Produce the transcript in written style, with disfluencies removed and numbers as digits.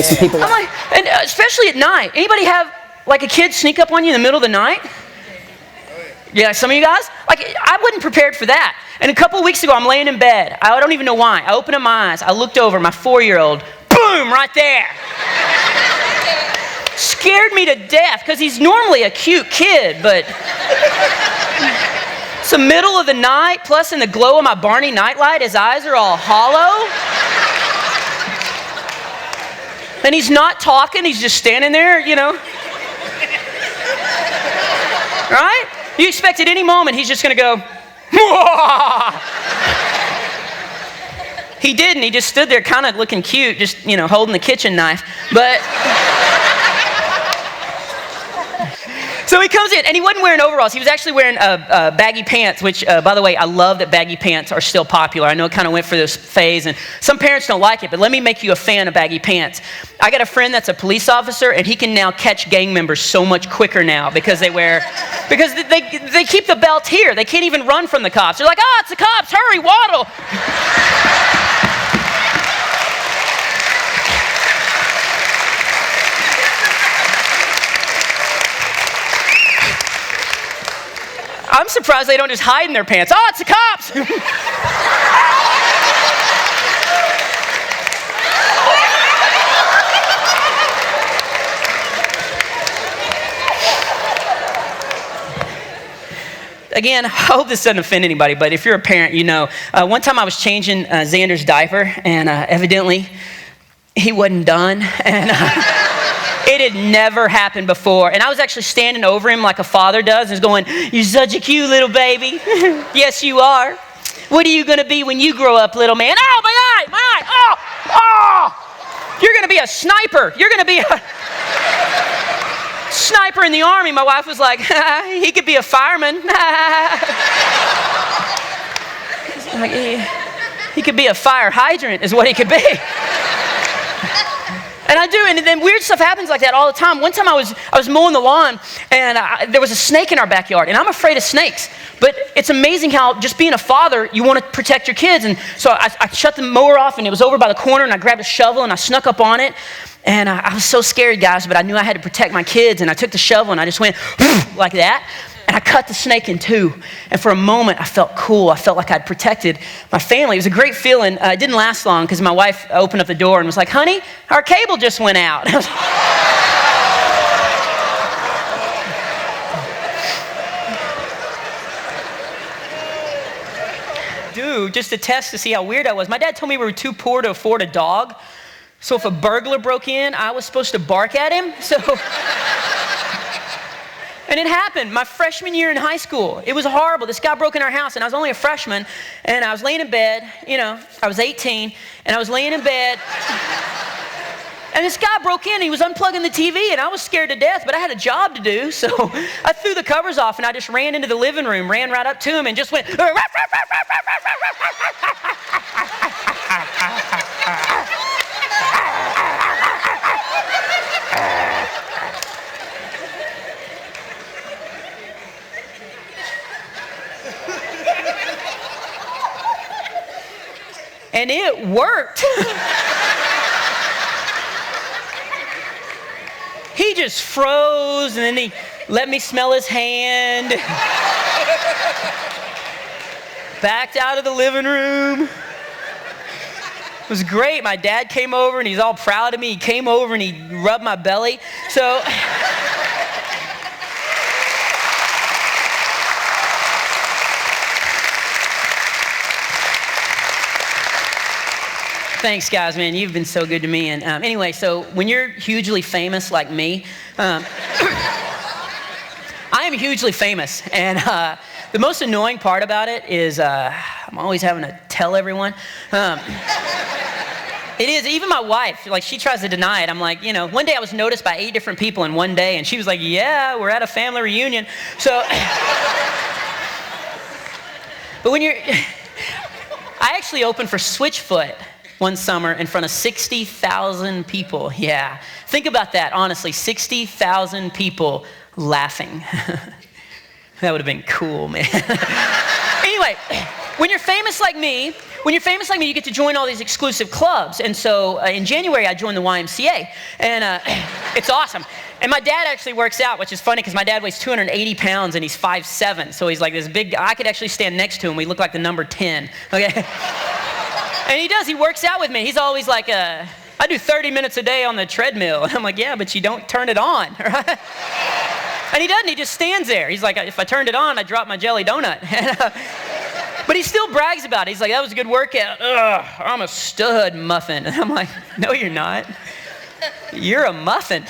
make some people laugh. I'm like, and especially at night. Anybody have like a kid sneak up on you in the middle of the night? Yeah, some of you guys? Like, I wasn't prepared for that. And a couple of weeks ago, I'm laying in bed. I don't even know why. I opened up my eyes. I looked over, my 4-year-old, boom, right there. Scared me to death, because he's normally a cute kid, but it's the middle of the night, plus in the glow of my Barney nightlight, his eyes are all hollow. And he's not talking, he's just standing there, you know. Right? You expect at any moment he's just going to go, Mwah! He didn't. He just stood there kind of looking cute, just, you know, holding the kitchen knife. But so he comes in, and he wasn't wearing overalls. He was actually wearing baggy pants, which, by the way, I love that baggy pants are still popular. I know it kind of went for this phase, and some parents don't like it, but let me make you a fan of baggy pants. I got a friend that's a police officer, and he can now catch gang members so much quicker now because they keep the belt here. They can't even run from the cops. They're like, oh, it's the cops, hurry, waddle. I'm surprised they don't just hide in their pants. Oh, it's the cops! Again, I hope this doesn't offend anybody, but if you're a parent, you know. One time I was changing Xander's diaper, and evidently he wasn't done, and it had never happened before. And I was actually standing over him like a father does, and was going, "You're such a cute little baby." "Yes, you are. What are you going to be when you grow up, little man?" "Oh, my eye, oh! You're going to be a sniper. You're going to be a sniper in the army." My wife was like, "He could be a fireman." Like, he could be a fire hydrant is what he could be. And I do, and then weird stuff happens like that all the time. One time I was mowing the lawn, and there was a snake in our backyard, and I'm afraid of snakes. But it's amazing how just being a father, you want to protect your kids. And so I shut the mower off, and it was over by the corner, and I grabbed a shovel, and I snuck up on it. And I was so scared, guys, but I knew I had to protect my kids, and I took the shovel, and I just went like that. And I cut the snake in two. And for a moment, I felt cool. I felt like I'd protected my family. It was a great feeling. It didn't last long because my wife opened up the door and was like, "Honey, our cable just went out." Dude, just a test to see how weird I was. My dad told me we were too poor to afford a dog. So if a burglar broke in, I was supposed to bark at him. And it happened my freshman year in high school. It was horrible. This guy broke in our house, and I was only a freshman, and I was laying in bed. You know, I was 18, and I was laying in bed, and this guy broke in. He was unplugging the TV, and I was scared to death, but I had a job to do, so I threw the covers off, and I just ran into the living room, ran right up to him, and just went, and it worked. He just froze, and then he let me smell his hand. Backed out of the living room. It was great. My dad came over, and he's all proud of me. He came over, and he rubbed my belly. So thanks, guys, man. You've been so good to me. And anyway, so when you're hugely famous like me, I am hugely famous. And the most annoying part about it is I'm always having to tell everyone. It is. Even my wife, like, she tries to deny it. I'm like, you know, one day I was noticed by 8 different people in one day, and she was like, "Yeah, we're at a family reunion." So, but when you're, I actually opened for Switchfoot one summer in front of 60,000 people. Yeah. Think about that, honestly. 60,000 people laughing. That would have been cool, man. Anyway, when you're famous like me, you get to join all these exclusive clubs. And so in January, I joined the YMCA, and it's awesome. And my dad actually works out, which is funny because my dad weighs 280 pounds and he's 5'7". So he's like this big guy. I could actually stand next to him. We look like the number 10. Okay. And he does. He works out with me. He's always like, I do 30 minutes a day on the treadmill. And I'm like, yeah, but you don't turn it on. Right? And he doesn't. He just stands there. He's like, if I turned it on, I'd drop my jelly donut. But he still brags about it. He's like, that was a good workout. Ugh, I'm a stud muffin. And I'm like, no, you're not. You're a muffin.